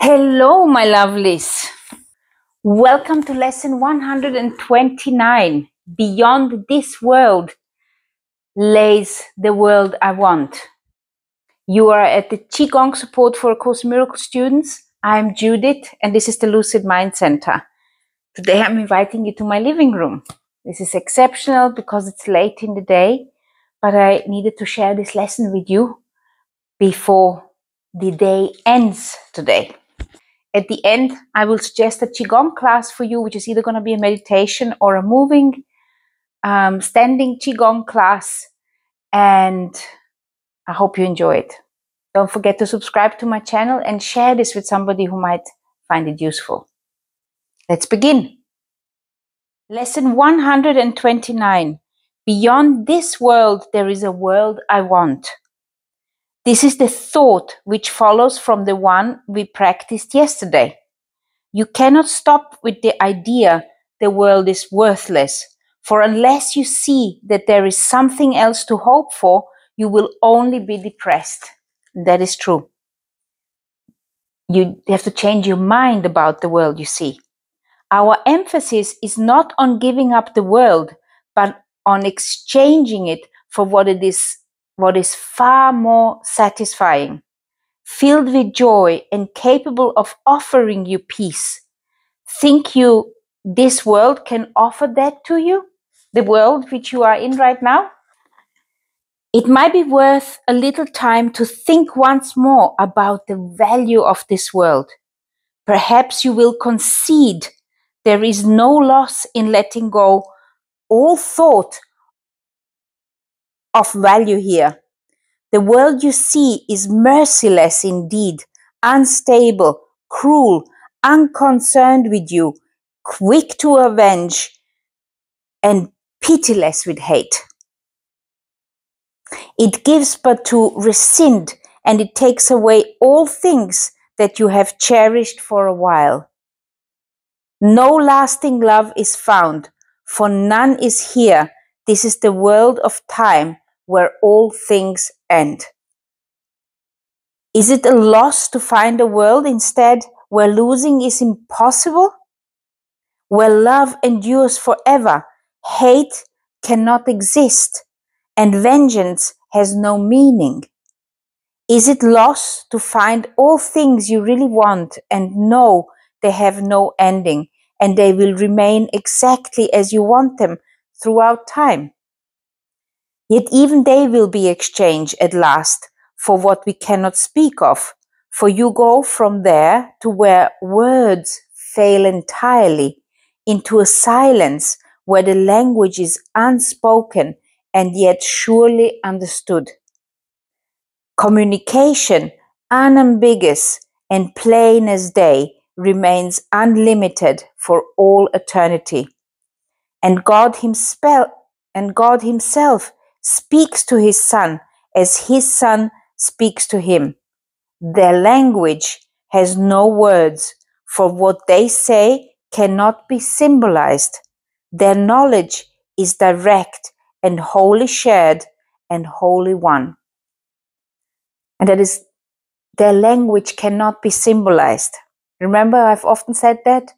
Hello, my lovelies. Welcome to lesson 129. Beyond this world lays the world I want. You are at the Qigong support for A Course in Miracles students. I'm Judith, and this is the Lucid Mind Center. Today I'm inviting you to my living room. This is exceptional because it's late in the day, but I needed to share this lesson with you before the day ends today. At the end, I will suggest a Qigong class for you, which is either going to be a meditation or a moving, standing Qigong class. And I hope you enjoy it. Don't forget to subscribe to my channel and share this with somebody who might find it useful. Let's begin. Lesson 129. Beyond this world, there is a world I want. This is the thought which follows from the one we practiced yesterday. You cannot stop with the idea the world is worthless, for unless you see that there is something else to hope for, you will only be depressed. That is true. You have to change your mind about the world you see. Our emphasis is not on giving up the world, but on exchanging it for what is far more satisfying, filled with joy and capable of offering you peace. Think you this world can offer that to you? The world which you are in right now? It might be worth a little time to think once more about the value of this world. Perhaps you will concede there is no loss in letting go all thought of value here. The world you see is merciless indeed, unstable, cruel, unconcerned with you, quick to avenge, and pitiless with hate. It gives but to rescind, and it takes away all things that you have cherished for a while. No lasting love is found, for none is here. This is the world of time where all things end. Is it a loss to find a world instead where losing is impossible? Where love endures forever, hate cannot exist, and vengeance has no meaning? Is it loss to find all things you really want and know they have no ending and they will remain exactly as you want them throughout time? Yet even they will be exchanged at last for what we cannot speak of, for you go from there to where words fail entirely, into a silence where the language is unspoken and yet surely understood. Communication, unambiguous and plain as day, remains unlimited for all eternity. And God Himself speaks to His Son as His Son speaks to Him. Their language has no words, for what they say cannot be symbolized. Their knowledge is direct and wholly shared and wholly one. And that is, their language cannot be symbolized. Remember, I've often said that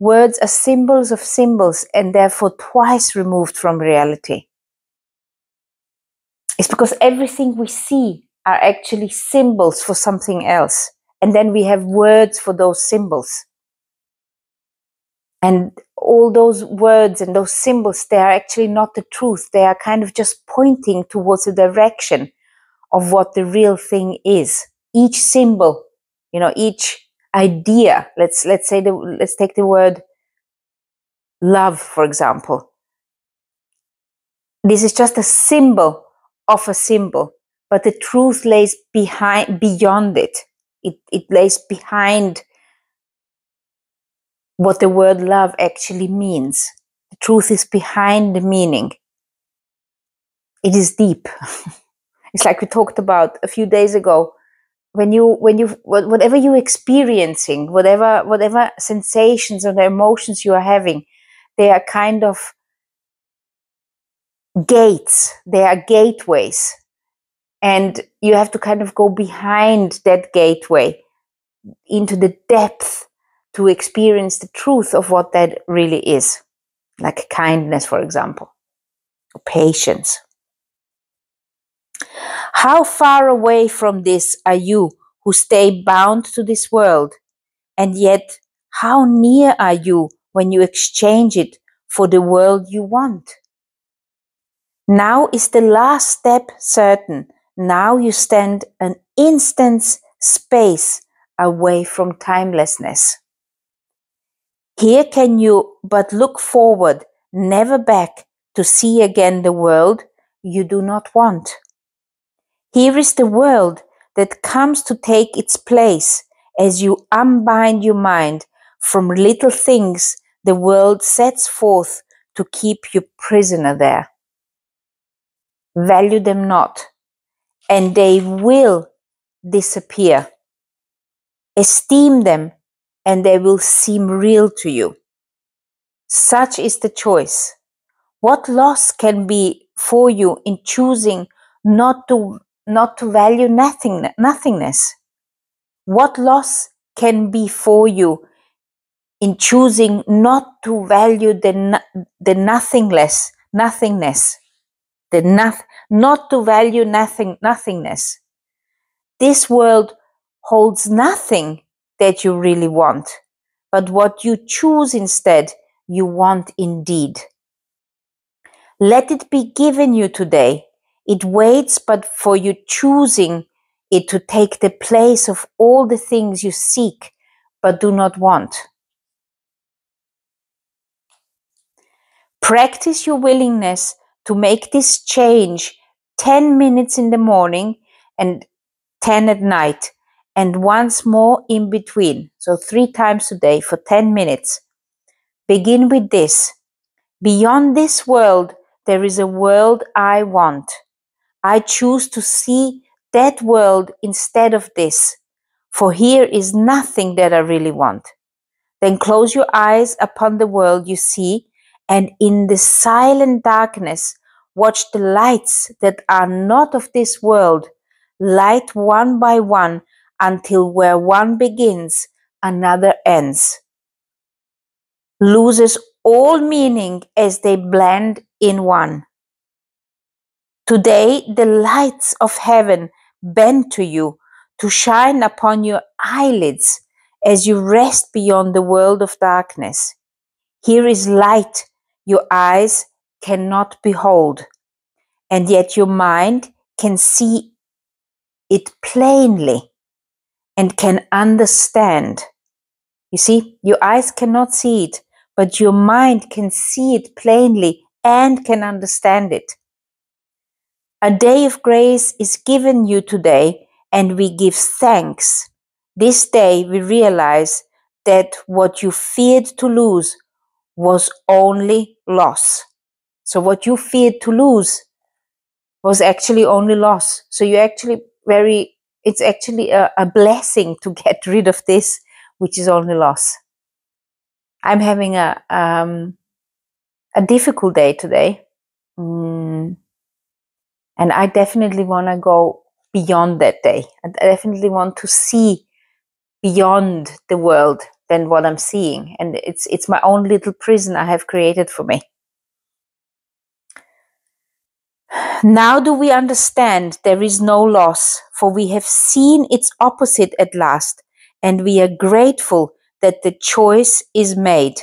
words are symbols of symbols and therefore twice removed from reality. It's because everything we see are actually symbols for something else. And then we have words for those symbols. And all those words and those symbols, they are actually not the truth. They are kind of just pointing towards the direction of what the real thing is. Each symbol, each idea, let's take the word love, for example. This is just a symbol of a symbol, but the truth lays beyond it. It lays behind what the word love actually means. The truth is behind the meaning. It is deep. It's like we talked about a few days ago. Whatever you're experiencing, whatever sensations or emotions you are having, they are kind of gates. They are gateways. And you have to kind of go behind that gateway into the depth to experience the truth of what that really is, like kindness, for example, or patience. How far away from this are you who stay bound to this world? And yet, how near are you when you exchange it for the world you want? Now is the last step certain. Now you stand an instant's space away from timelessness. Here can you but look forward, never back, to see again the world you do not want. Here is the world that comes to take its place as you unbind your mind from little things the world sets forth to keep you prisoner there. Value them not, and they will disappear. Esteem them, and they will seem real to you. Such is the choice. What loss can be for you in choosing not to value nothingness? What loss can be for you in choosing not to value the nothingness, not to value nothingness? This world holds nothing that you really want, but what you choose instead, you want indeed. Let it be given you today. It waits but for you choosing it to take the place of all the things you seek but do not want. Practice your willingness to make this change 10 minutes in the morning and 10 at night, and once more in between. So 3 times a day for 10 minutes. Begin with this. Beyond this world, there is a world I want. I choose to see that world instead of this, for here is nothing that I really want. Then close your eyes upon the world you see, and in the silent darkness, watch the lights that are not of this world light one by one until where one begins, another ends. Loses all meaning as they blend in one. Today, the lights of heaven bend to you to shine upon your eyelids as you rest beyond the world of darkness. Here is light your eyes cannot behold, and yet your mind can see it plainly and can understand. You see, your eyes cannot see it, but your mind can see it plainly and can understand it. A day of grace is given you today, and we give thanks. This day we realize that what you feared to lose was only loss. So what you feared to lose was actually only loss. So it's actually a blessing to get rid of this, which is only loss. I'm having a difficult day today. And I definitely want to go beyond that day. I definitely want to see beyond the world than what I'm seeing. And it's my own little prison I have created for me. Now do we understand there is no loss, for we have seen its opposite at last, and we are grateful that the choice is made.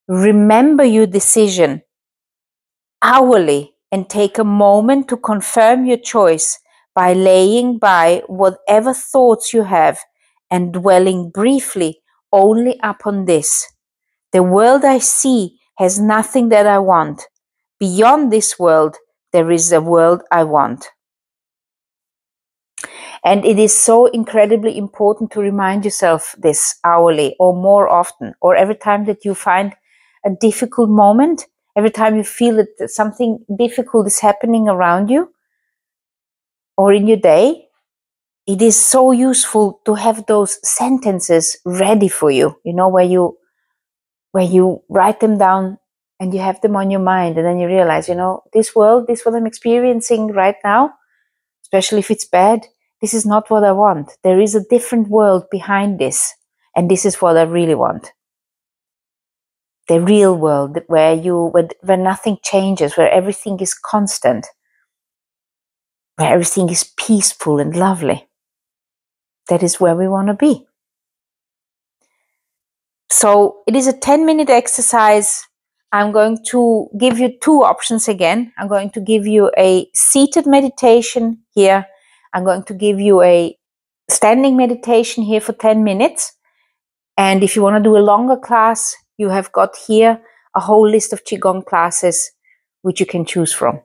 Remember your decision hourly and take a moment to confirm your choice by laying by whatever thoughts you have and dwelling briefly only upon this. The world I see has nothing that I want. Beyond this world, there is a world I want. And it is so incredibly important to remind yourself this hourly or more often, or every time that you find a difficult moment, every time you feel that something difficult is happening around you or in your day. It is so useful to have those sentences ready for you, where you write them down and you have them on your mind, and then you realize, this world, this what I'm experiencing right now, especially if it's bad, this is not what I want. There is a different world behind this. And this is what I really want. The real world where nothing changes, where everything is constant, where everything is peaceful and lovely. That is where we want to be. So it is a 10-minute exercise. I'm going to give you two options again. I'm going to give you a seated meditation here. I'm going to give you a standing meditation here for 10 minutes. And if you want to do a longer class, you have got here a whole list of Qigong classes which you can choose from.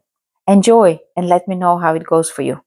Enjoy and let me know how it goes for you.